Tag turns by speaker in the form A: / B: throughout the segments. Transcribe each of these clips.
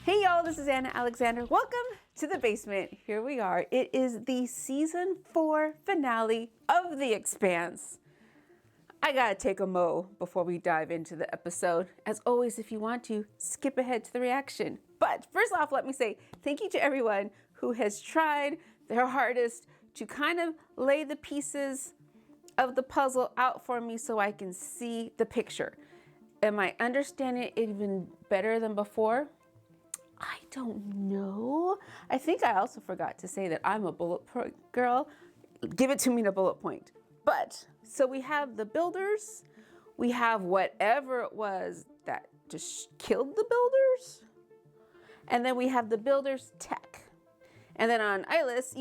A: Hey y'all, this is Anna Alexander. Welcome to the basement. Here we are. It is the season 4 finale of The Expanse. I gotta take a mo before we dive into the episode. As always, if you want to, skip ahead to the reaction. But first off, let me say thank you to everyone who has tried their hardest to kind of lay the pieces of the puzzle out for me so I can see the picture. Am I understanding it even better than before? I don't know. I think I also forgot to say that I'm a bullet point girl. Give it to me in a bullet point. But, so we have the builders. We have whatever it was that just killed the builders. And then we have the builders tech. And then on Elis,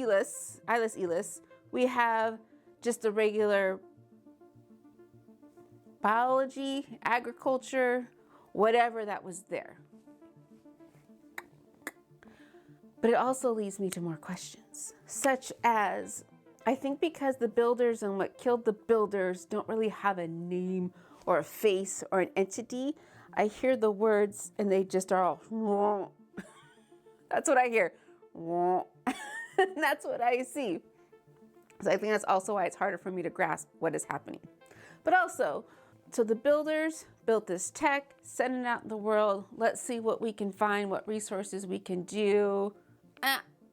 A: we have just a regular biology, agriculture, whatever that was there. But it also leads me to more questions, such as, I think because the builders and what killed the builders don't really have a name or a face or an entity, I hear the words and they just are all, that's what I hear. That's what I see. So I think that's also why it's harder for me to grasp what is happening. But also, so the builders built this tech, sending it out in the world. Let's see what we can find, what resources we can do.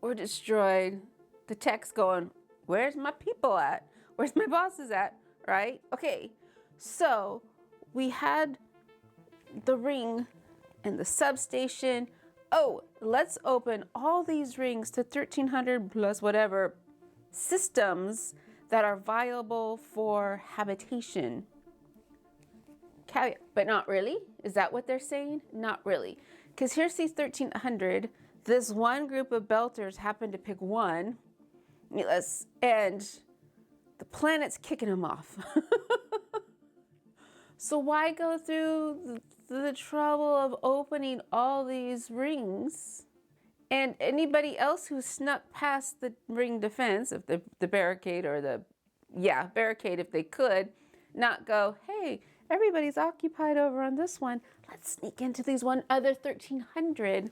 A: We're destroyed. The tech's going, where's my people at? Where's my bosses at, right? Okay, so we had the ring and the substation. Oh, let's open all these rings to 1,300 plus whatever systems that are viable for habitation. Caveat, but not really? Is that what they're saying? Not really. Because here's these 1,300. This one group of belters happened to pick one, and the planet's kicking them off. So why go through the trouble of opening all these rings? And anybody else who snuck past the ring defense, if the barricade or barricade if they could, not go, hey, everybody's occupied over on this one. Let's sneak into these one other 1,300.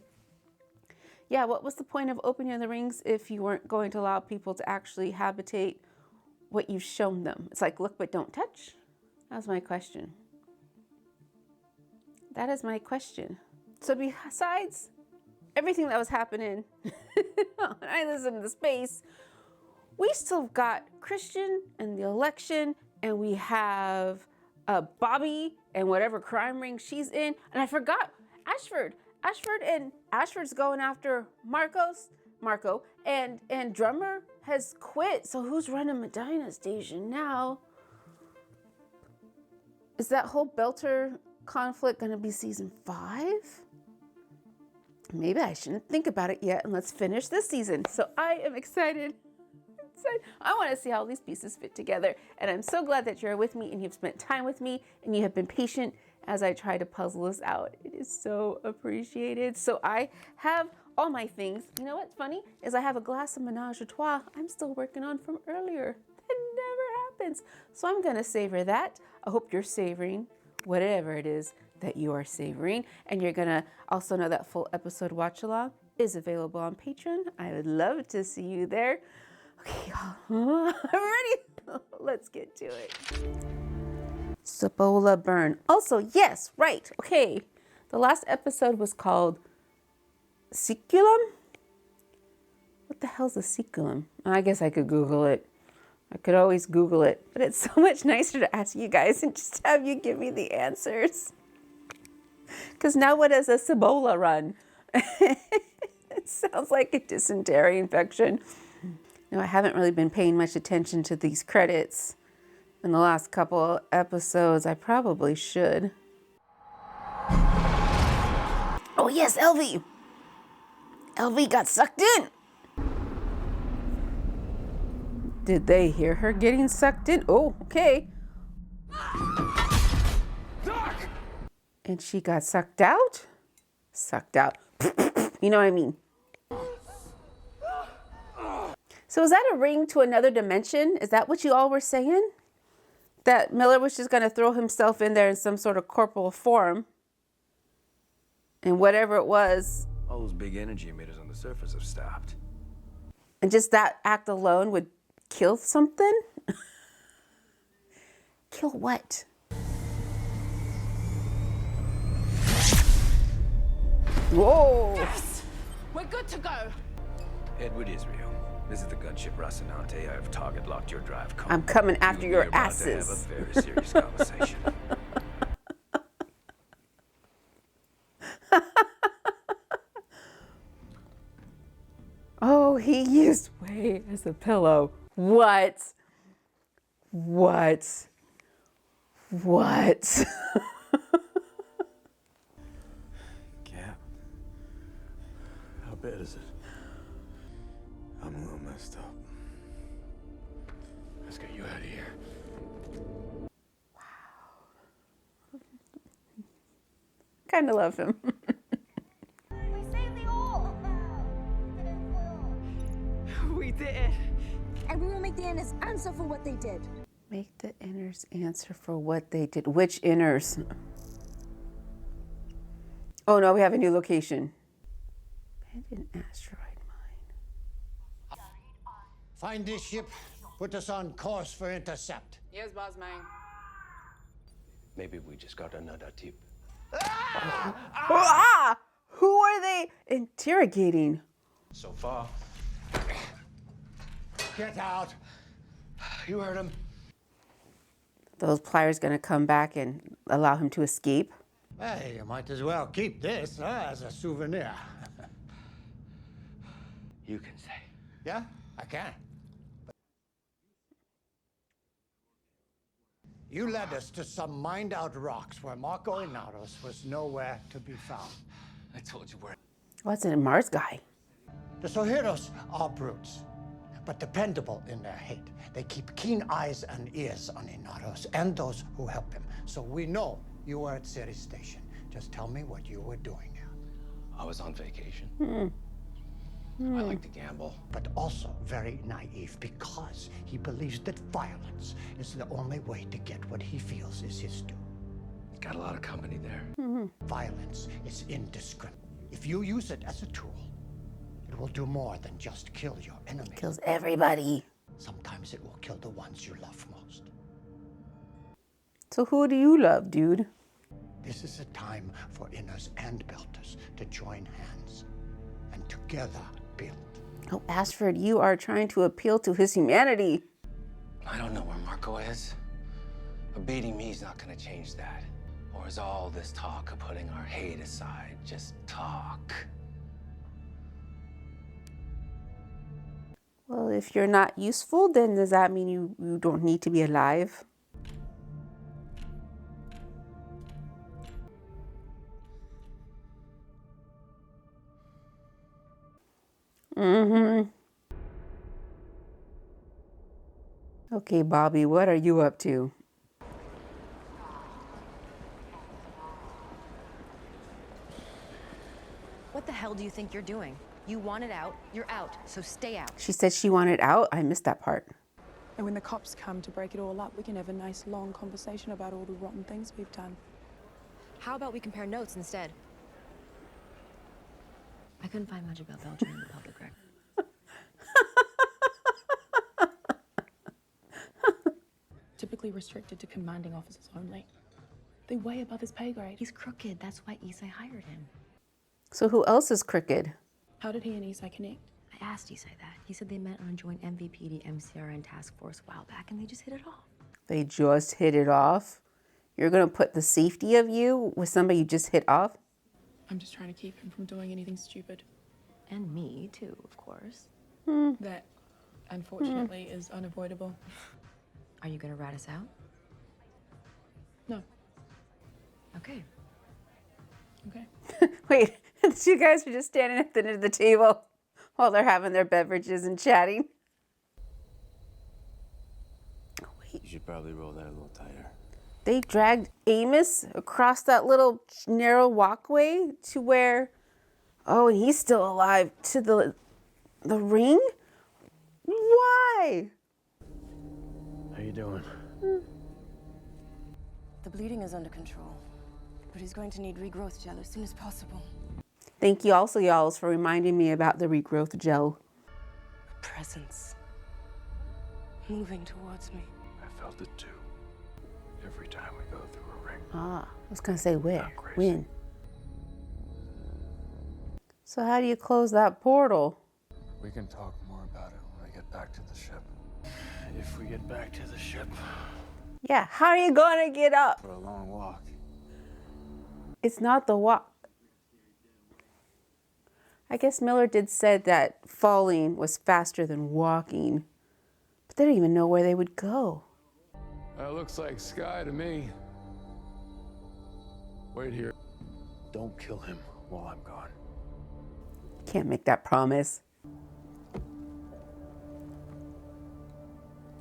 A: Yeah, what was the point of opening the rings if you weren't going to allow people to actually habitate what you've shown them? It's like, look, but don't touch. That's my question. That is my question. So besides everything that was happening when I listened to the space, we still got Christian and the election, and we have Bobby and whatever crime ring she's in. And I forgot Ashford's going after Marco, and Drummer has quit. So who's running Medina Station now? Is that whole Belter conflict going to be season 5? Maybe I shouldn't think about it yet, and let's finish this season. So I am excited. I want to see how these pieces fit together, and I'm so glad that you're with me and you've spent time with me and you have been patient as I try to puzzle this out. It is so appreciated. So I have all my things. You know what's funny is I have a glass of Menage a Trois I'm still working on from earlier. That never happens. So I'm going to savor that. I hope you're savoring whatever it is that you are savoring. And you're going to also know that full episode watch along is available on Patreon. I would love to see you there. Okay, y'all. I'm ready. Let's get to it. Cibola burn. Also, yes, right. Okay. The last episode was called Seculum. What the hell's a seculum? I guess I could Google it. I could always Google it. But it's so much nicer to ask you guys and just have you give me the answers. Because now what is a Cibola run? It sounds like a dysentery infection. No, I haven't really been paying much attention to these credits in the last couple episodes. I probably should. Oh yes, LV. LV got sucked in. Did they hear her getting sucked in? Oh, okay. Doc! And she got sucked out? Sucked out. You know what I mean? So is that a ring to another dimension? Is that what you all were saying? That Miller was just going to throw himself in there in some sort of corporal form. And whatever it was
B: All those big energy emitters on the surface have stopped.
A: And just that act alone would kill something? Kill what? Whoa!
C: Yes! We're good to go!
B: Edward Israel, this is the gunship Rocinante. I have target locked your drive car.
A: I'm coming after
B: You and
A: your
B: me are
A: asses.
B: about to have a very serious conversation.
A: Oh, he used Way as a pillow. What? What? What?
B: Cap, how bad is it? I'm a little messed up. Let's get you out of here.
A: Kind of love him.
D: We saved the all.
C: We did it.
D: And we will make the Inners answer for what they did.
A: Make the Inners answer for what they did. Which Inners? Oh no, we have a new location. Abandoned asteroid mine.
E: Find this ship. Put us on course for intercept.
C: Yes, boss man.
B: Maybe we just got another tip.
A: Ah! Who are they interrogating?
B: So far.
E: Get out.
B: You heard him.
A: Those pliers gonna come back and allow him to escape?
E: Hey, you might as well keep this as a souvenir.
B: You can say.
E: Yeah, I can. You led us to some mined-out rocks where Marco Inaros was nowhere to be found.
B: I told you where.
A: What's it, a Mars guy?
E: The Soheros are brutes, but dependable in their hate. They keep keen eyes and ears on Inaros and those who help him. So we know you were at Ceres Station. Just tell me what you were doing here.
B: I was on vacation. I like to gamble.
E: But also very naive because he believes that violence is the only way to get what he feels is his due.
B: Got a lot of company there.
E: Violence is indiscriminate. If you use it as a tool, it will do more than just kill your enemies.
A: Kills everybody.
E: Sometimes it will kill the ones you love most.
A: So who do you love, dude?
E: This is a time for Inners and Belters to join hands and together build.
A: Oh, Ashford, you are trying to appeal to his humanity.
B: I don't know where Marco is, but beating me is not gonna change that. Or is all this talk of putting our hate aside just talk?
A: Well, if you're not useful, then does that mean you don't need to be alive? Okay, Bobby, what are you up to?
F: What the hell do you think you're doing? You want it out, you're out, so stay out.
A: She said she wanted out. I missed that part.
G: And when the cops come to break it all up, we can have a nice long conversation about all the rotten things we've done.
F: How about we compare notes instead? I couldn't find much about Belgium in the public record.
G: Typically restricted to commanding officers only. They're way above his pay grade.
F: He's crooked, that's why Isai hired him.
A: So who else is crooked?
G: How did he and Isai connect?
F: I asked Isai that. He said they met on a joint MVPD MCRN task force a while back and they just hit it off.
A: They just hit it off? You're gonna put the safety of you with somebody you just hit off?
G: I'm just trying to keep him from doing anything stupid.
F: And me too, of course.
G: That, unfortunately, is unavoidable.
F: Are you gonna rat us out?
G: No.
F: Okay.
G: Okay.
A: Wait, the two guys are just standing at the end of the table while they're having their beverages and chatting. Oh, wait.
B: You should probably roll that a little tighter.
A: They dragged Amos across that little narrow walkway to where, oh, and he's still alive, to the ring? Why?
B: How you doing?
H: The bleeding is under control, but he's going to need regrowth gel as soon as possible.
A: Thank you also, y'all, for reminding me about the regrowth gel.
H: A presence moving towards me.
I: I felt it too. Every time we go through a ring.
A: Ah, I was gonna say where?
I: Not crazy.
A: When? So how do you close that portal?
I: We can talk more about it when we get back to the ship. If we get back to the ship.
A: Yeah, how are you gonna get up?
I: For a long walk.
A: It's not the walk. I guess Miller did say that falling was faster than walking, but they don't even know where they would go.
I: That looks like Sky to me. Wait here. Don't kill him while I'm gone.
A: Can't make that promise.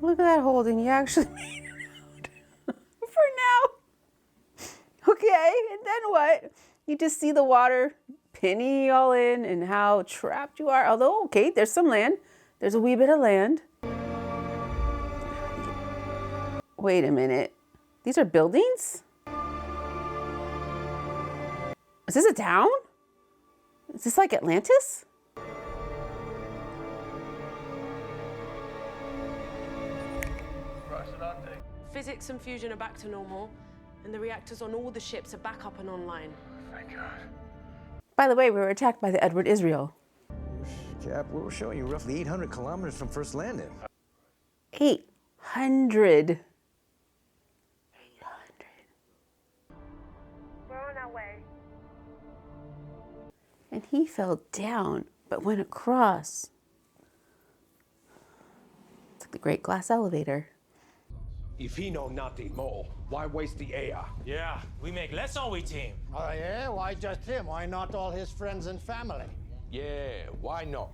A: Look at that, Holden. You actually made it out. For now. Okay, and then what? You just see the water pinning you all in and how trapped you are. Although, okay, there's some land. There's a wee bit of land. Wait a minute. These are buildings? Is this a town? Is this like Atlantis?
H: Physics and fusion are back to normal, and the reactors on all the ships are back up and online.
I: Thank God.
A: By the way, we were attacked by the Edward Israel.
J: Cap, we're showing you roughly 800 kilometers from first landing.
A: 800.
D: We're on our way.
A: And he fell down, but went across. It's like the Great Glass Elevator.
K: If he know nothing more, why waste the air?
L: Yeah, we make less on we team.
E: Oh, yeah? Why just him? Why not all his friends and family?
K: Yeah, why not?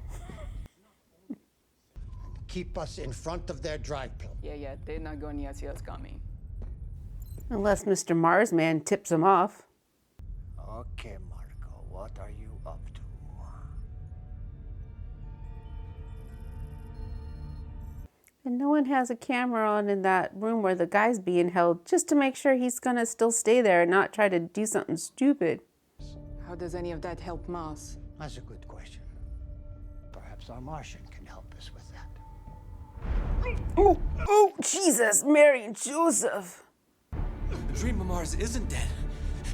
E: Keep us in front of their drive plane.
C: Yeah, they're not going to see us coming.
A: Unless Mr. Marsman tips him off.
E: Okay, Marco, what are you up to?
A: And no one has a camera on in that room where the guy's being held just to make sure he's gonna still stay there and not try to do something stupid.
C: How does any of that help Mars?
E: That's a good question. Perhaps our Martian can help us with that.
A: Oh, Jesus, Mary and Joseph.
L: The dream of Mars isn't dead.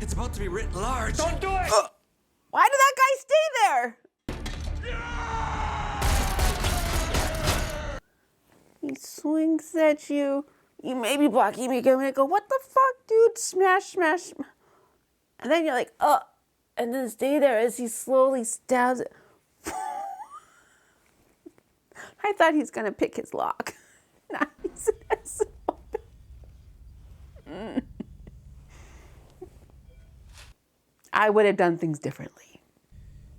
L: It's about to be writ large. Don't do it!
A: Why did that guy stay there? He swings at you. You may be blocking me. You're gonna go, what the fuck, dude? Smash, smash. And then you're like, and then stay there as he slowly stabs it. I thought he's gonna pick his lock. Nice. I would have done things differently.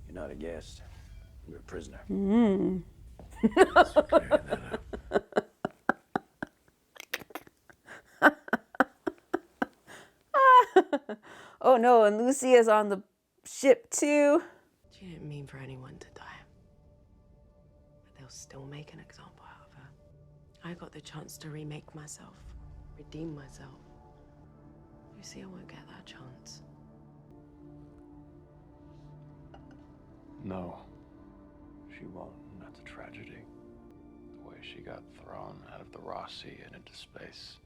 J: You're not a guest. You're a prisoner.
A: Oh no, and Lucia's on the ship too.
H: She didn't mean for anyone to die. But they'll still make an example out of her. I got the chance to remake myself, redeem myself. Lucia won't get that chance.
I: No, she won't, and that's a tragedy. The way she got thrown out of the Rossi and into space,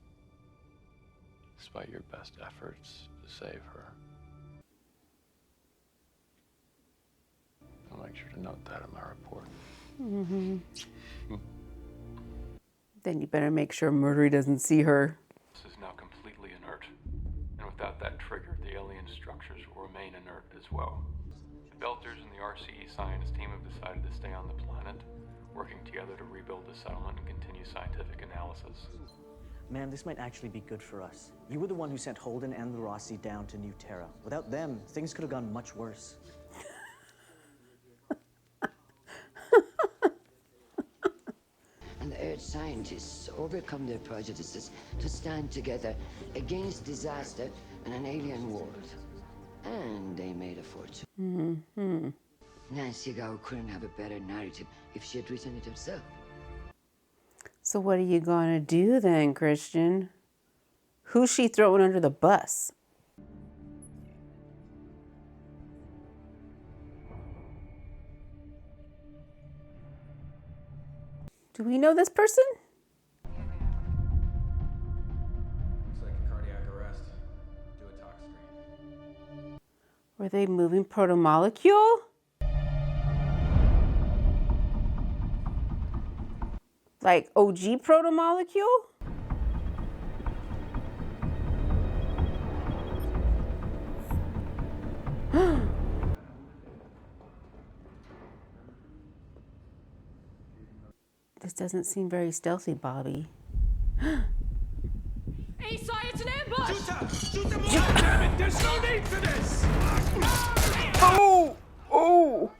I: despite your best efforts to save her. I'll make sure to note that in my report.
A: Then you better make sure Murray doesn't see her.
I: This is now completely inert, and without that trigger, the alien structures will remain inert as well. The Belters and the RCE science team have decided to stay on the planet, working together to rebuild the settlement and continue scientific analysis.
M: Man, this might actually be good for us. You were the one who sent Holden and the Rossi down to New Terra. Without them, things could have gone much worse.
N: And the Earth scientists overcome their prejudices to stand together against disaster and an alien world. And they made a fortune. Nancy Gow couldn't have a better narrative if she had written it herself.
A: So what are you gonna do then, Christian? Who's she throwing under the bus? Do we know this person?
O: Looks like a cardiac arrest. Do a tox screen.
A: Were they moving protomolecule? Like OG protomolecule? This doesn't seem very stealthy, Bobby.
P: Hey, sorry, it's an ambush!
L: Shoot them all! Damn it! There's no need for this!
A: Oh! Oh!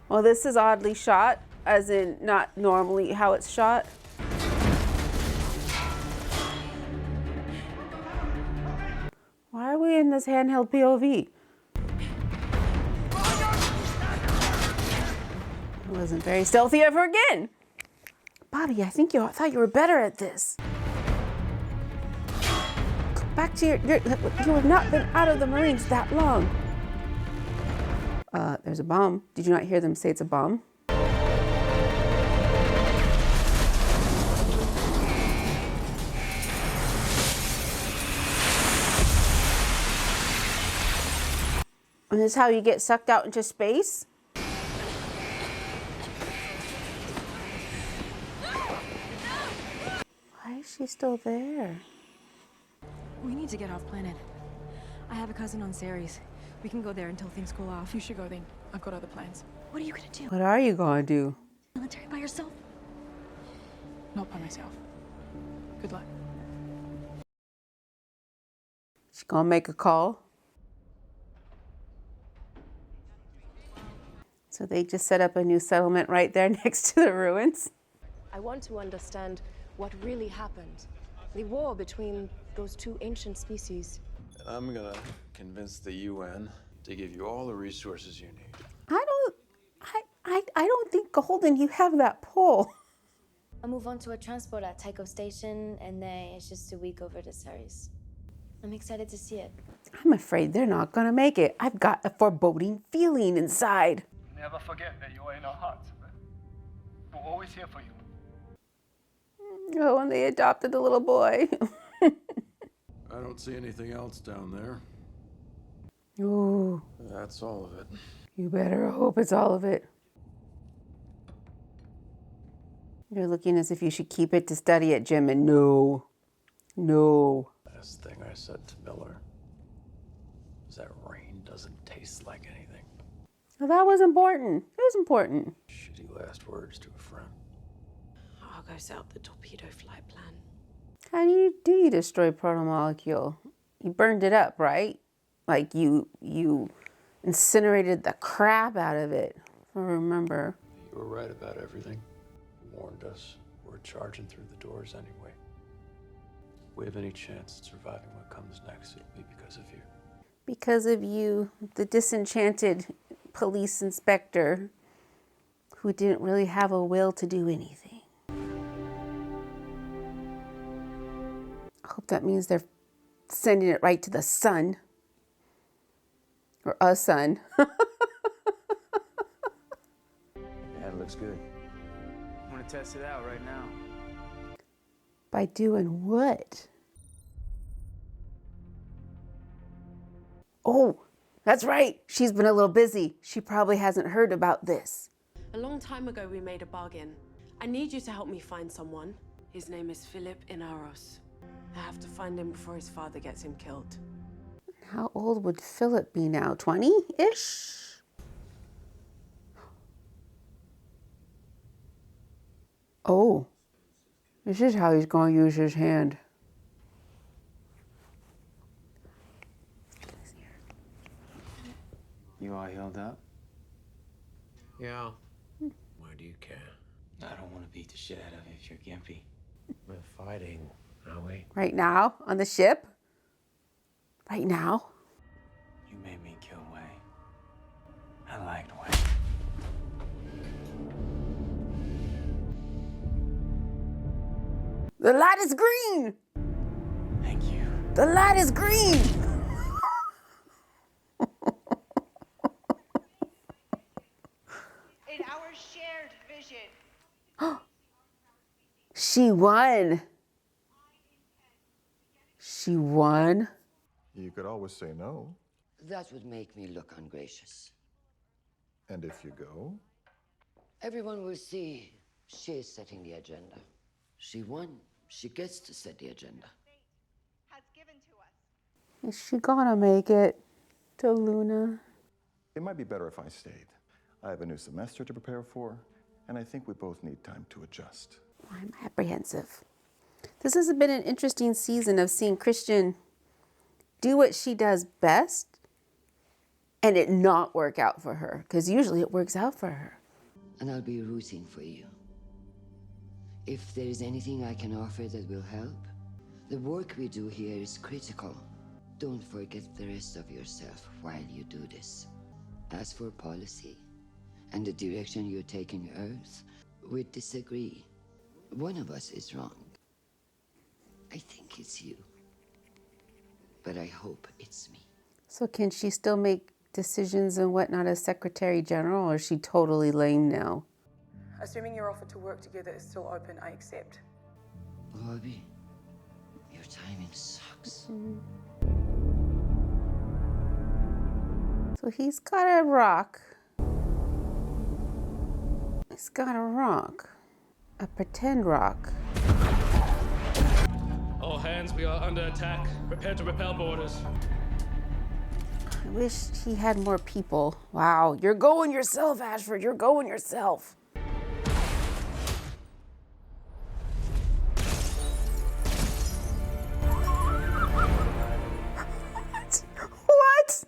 A: Well, this is oddly shot, as in not normally how it's shot. Why are we in this handheld POV? It wasn't very stealthy ever again. Bobby, I thought you were better at this. Go back to you have not been out of the Marines that long. There's a bomb. Did you not hear them say it's a bomb? And this is how you get sucked out into space? Why is she still there?
F: We need to get off planet. I have a cousin on Ceres. We can go there until things cool off.
G: You should go then. I've got other plans.
F: What are you gonna do?
A: What are you gonna do?
F: Military by yourself?
G: Not by myself. Good luck.
A: She gonna make a call? So they just set up a new settlement right there next to the ruins?
H: I want to understand what really happened. The war between those two ancient species.
Q: I'm gonna convince the UN to give you all the resources you need.
A: I don't think, Golden, you have that pull.
R: I'll move on to a transport at Tycho Station, and then it's just a week over to Ceres. I'm excited to see it.
A: I'm afraid they're not gonna make it. I've got a foreboding feeling inside.
S: Never forget that you are in our hearts. We're always here for you.
A: Oh, and they adopted the little boy.
Q: I don't see anything else down there.
A: Ooh.
Q: That's all of it.
A: You better hope it's all of it. You're looking as if you should keep it to study at Jim, and no. No.
Q: Last thing I said to Miller was that rain doesn't taste like anything.
A: Well, that was important. It was important.
Q: Shitty last words to a friend.
H: Argo set up the torpedo flight plan.
A: How do you destroy protomolecule? You burned it up, right? Like you incinerated the crap out of it. I remember.
Q: You were right about everything. You warned us. We're charging through the doors anyway. If we have any chance at surviving what comes next, it'll be because of you.
A: Because of you, the disenchanted police inspector who didn't really have a will to do anything. I hope that means they're sending it right to the sun. Or a sun.
J: Yeah, it looks good.
L: I'm gonna test it out right now.
A: By doing what? Oh, that's right. She's been a little busy. She probably hasn't heard about this.
H: A long time ago, we made a bargain. I need you to help me find someone. His name is Philip Inaros. I have to find him before his father gets him killed.
A: How old would Philip be now? 20-ish? Oh, this is how he's going to use his hand.
J: You all healed up?
K: Yeah.
B: Why do you care? I don't want to beat the shit out of you if you're gimpy.
K: We're fighting, are we?
A: Right now, on the ship? Right now?
B: You made me kill Wei. I liked Wei.
A: The light is green!
B: Thank you.
A: The light is green!
T: In our shared vision,
A: She won. She won.
T: You could always say no.
N: That would make me look ungracious.
T: And if you go?
N: Everyone will see she is setting the agenda. She won. She gets to set the agenda.
A: Is she gonna make it to Luna?
T: It might be better if I stayed. I have a new semester to prepare for, and I think we both need time to adjust.
A: I'm apprehensive. This has been an interesting season of seeing Christian do what she does best and it not work out for her, because usually it works out for her.
N: And I'll be rooting for you. If there is anything I can offer that will help, the work we do here is critical. Don't forget the rest of yourself while you do this. As for policy and the direction you're taking Earth, we disagree. One of us is wrong. I think it's you. But I hope it's me.
A: So can she still make decisions and whatnot as Secretary General, or is she totally lame now?
G: Assuming your offer to work together is still open, I accept.
N: Bobby, your timing sucks.
A: So he's got a rock. He's got a rock. A pretend rock.
L: All hands, we are under attack. Prepare to repel borders.
A: I wish he had more people. Wow, you're going yourself, Ashford. You're going yourself. What?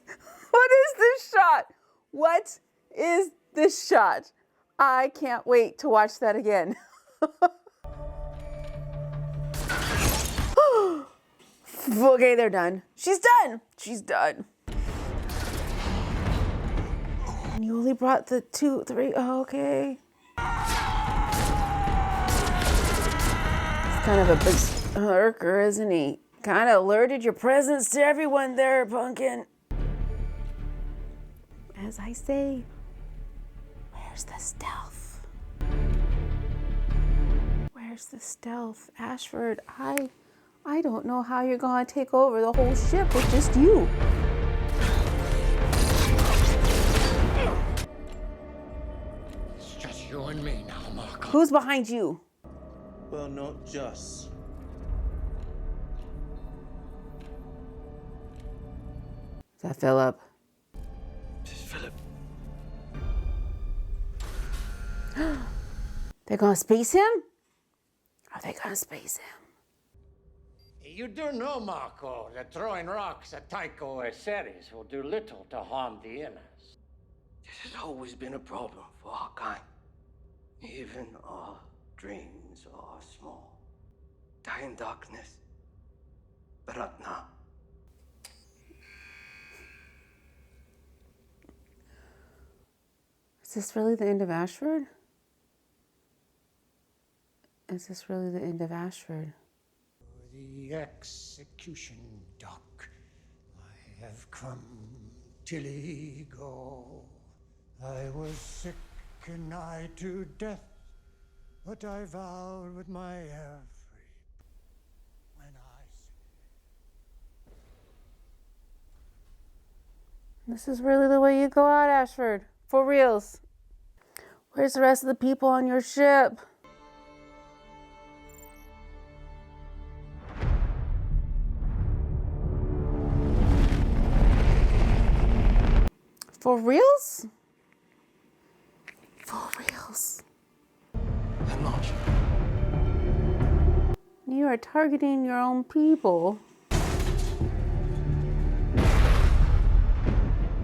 A: What is this shot? What is this shot? I can't wait to watch that again. Okay, they're done. She's done. She's done. And you only brought the 2, 3. Oh, okay. He's kind of a berserker, isn't he? Kind of alerted your presence to everyone there, Pumpkin. As I say, where's the stealth? Where's the stealth? Ashford, I don't know how you're gonna take over the whole ship with just you.
E: It's just you and me now, Marco.
A: Who's behind you?
J: Well, not just.
A: Is that Philip?
J: Philip.
A: They're gonna space him? Are they gonna space him?
E: You do know, Marco, that throwing rocks at Tycho or Ceres will do little to harm the inners.
B: This has always been a problem for our kind. Even our dreams are small. Die in darkness. Bratna.
A: Is this really the end of Ashford? Is this really the end of Ashford?
E: The execution dock. I have come till he go. I was sick and nigh to death, but I vowed with my every when
A: This is really the way you go out, Ashford. For reals. Where's the rest of the people on your ship? For reals? For reals.
B: I'm not.
A: You are targeting your own people.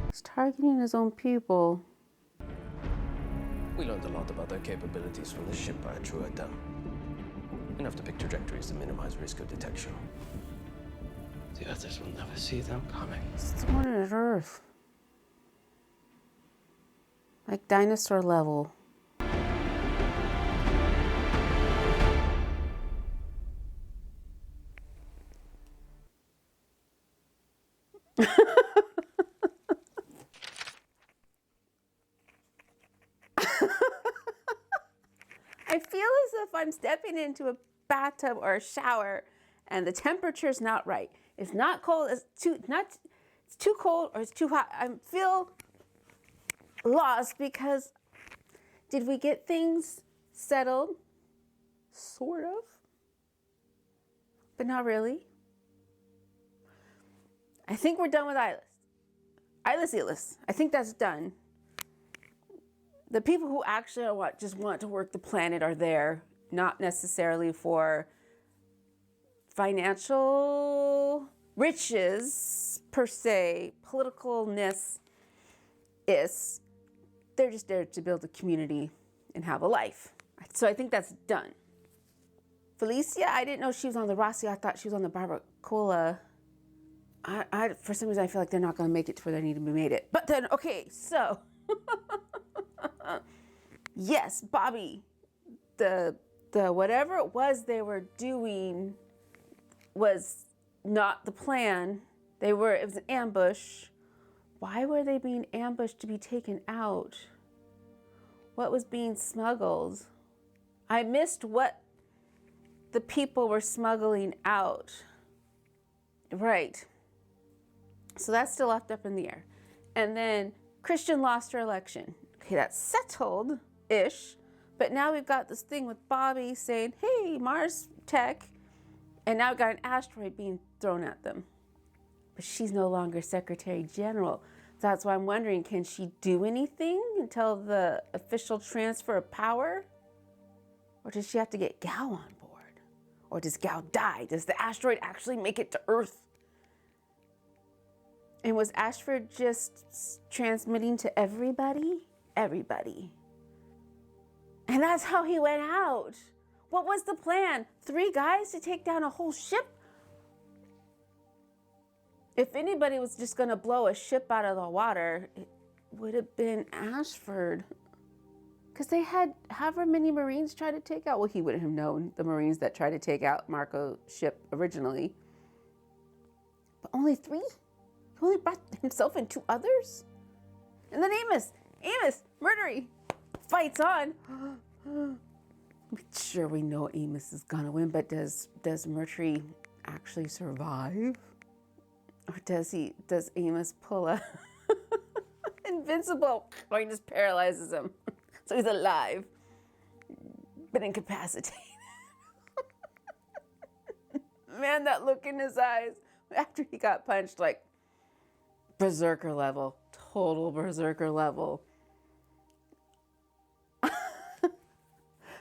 A: He's targeting his own people.
Q: We learned a lot about their capabilities from the ship I drew it down. Enough to pick trajectories to minimize risk of detection.
B: The others will never see them coming.
A: It's one on Earth. Like dinosaur level. I feel as if I'm stepping into a bathtub or a shower and the temperature's not right. It's not cold, it's too cold or it's too hot. I feel lost because did we get things settled? Sort of. But not really. I think we're done with Eyeless. I think that's done. The people who actually just want to work the planet are there, not necessarily for financial riches per se, politicalness is. They're just there to build a community and have a life. So I think that's done. Felicia, I didn't know she was on the Rossi. I thought she was on the Barbacoa. For some reason, I feel like they're not going to make it to where they need to be made it. But then, okay, so. Yes, Bobby, the whatever it was they were doing was not the plan. It was an ambush. Why were they being ambushed to be taken out? What was being smuggled? I missed what the people were smuggling out. Right. So that's still left up in the air. And then Christian lost her election. Okay, that's settled-ish. But now we've got this thing with Bobby saying, hey, Mars tech. And now we've got an asteroid being thrown at them. But she's no longer Secretary General. That's why I'm wondering, can she do anything until the official transfer of power? Or does she have to get Gal on board? Or does Gal die? Does the asteroid actually make it to Earth? And was Ashford just transmitting to everybody? Everybody. And that's how he went out. What was the plan? 3 guys to take down a whole ship? If anybody was just going to blow a ship out of the water, it would have been Ashford. Because they had however many Marines try to take out. Well, he wouldn't have known the Marines that tried to take out Marco's ship originally. But only 3? He only brought himself and 2 others? And then Amos, Murdery, fights on. Sure, we know Amos is gonna win, but does Murtry actually survive? Or does Amos pull a invincible, or he just paralyzes him? So he's alive, but incapacitated. Man, that look in his eyes after he got punched, like berserker level, total berserker level.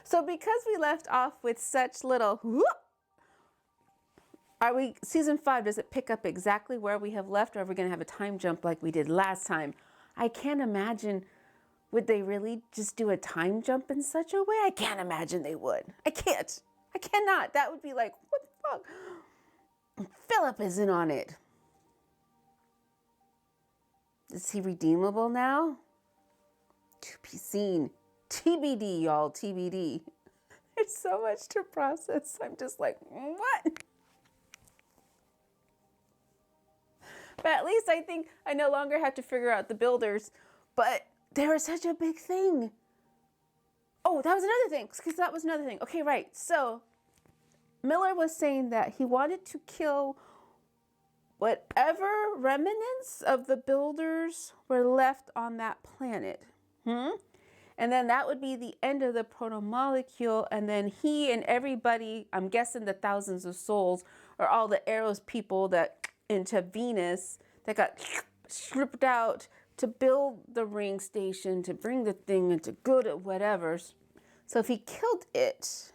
A: So because we left off with such little whoop, season 5, does it pick up exactly where we have left, or are we going to have a time jump like we did last time? I can't imagine, would they really just do a time jump in such a way? I can't imagine they would. I cannot. That would be like, what the fuck? Philip isn't on it. Is he redeemable now? To be seen. TBD, y'all, TBD. There's so much to process. I'm just like, what? But at least I think I no longer have to figure out the builders. But they were such a big thing. Oh, that was another thing. Because that was another thing. Okay, right. So Miller was saying that he wanted to kill whatever remnants of the builders were left on that planet. And then that would be the end of the proto-molecule. And then he and everybody, I'm guessing the thousands of souls, or all the Eros people that into Venus that got stripped out to build the ring station, to bring the thing into good at whatever. So if he killed it,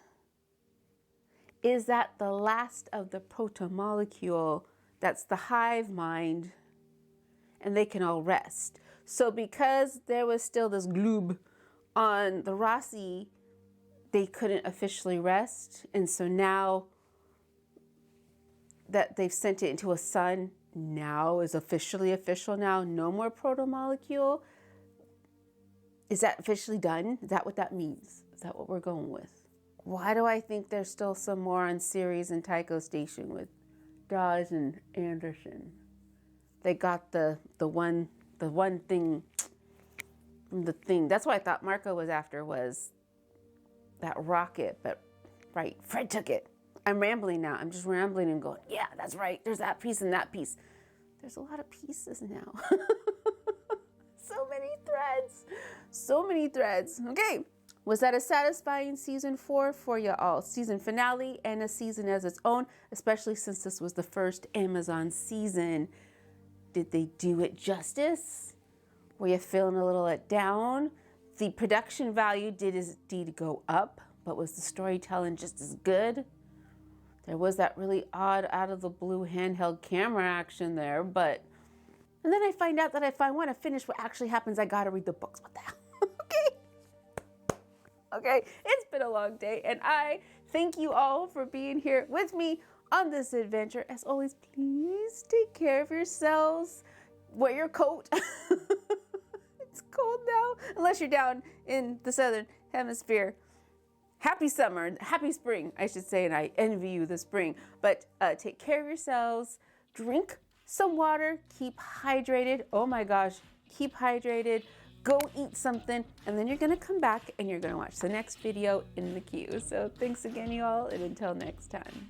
A: is that the last of the proto-molecule? That's the hive mind, and they can all rest. So because there was still this gloob on the Rossi, they couldn't officially rest. And so now that they've sent it into a sun, now is officially official now. No more proto-molecule. Is that officially done? Is that what that means? Is that what we're going with? Why do I think there's still some more on Ceres and Tycho Station with Dawes and Anderson? They got the one thing from the thing. That's what I thought Marco was after, was that rocket, but Right, Fred took it. I'm rambling now. I'm just rambling and going, yeah, that's right. There's that piece and that piece. There's a lot of pieces now. So many threads. So many threads. Okay. Was that a satisfying season 4 for you all? Season finale and a season as its own, especially since this was the first Amazon season. Did they do it justice? Were you feeling a little let down? The production value did indeed go up, but was the storytelling just as good? There was that really odd out of the blue handheld camera action there, but and then I find out that if I want to finish what actually happens, I gotta read the books. What the hell? Okay, it's been a long day, and I thank you all for being here with me on this adventure. As always, please take care of yourselves. Wear your coat. It's cold now, unless you're down in the southern hemisphere. Happy summer, happy spring, I should say, and I envy you the spring. But take care of yourselves. Drink some water. Keep hydrated. Oh my gosh, keep hydrated. Go eat something, and then you're gonna come back and you're gonna watch the next video in the queue. So thanks again, you all, and until next time.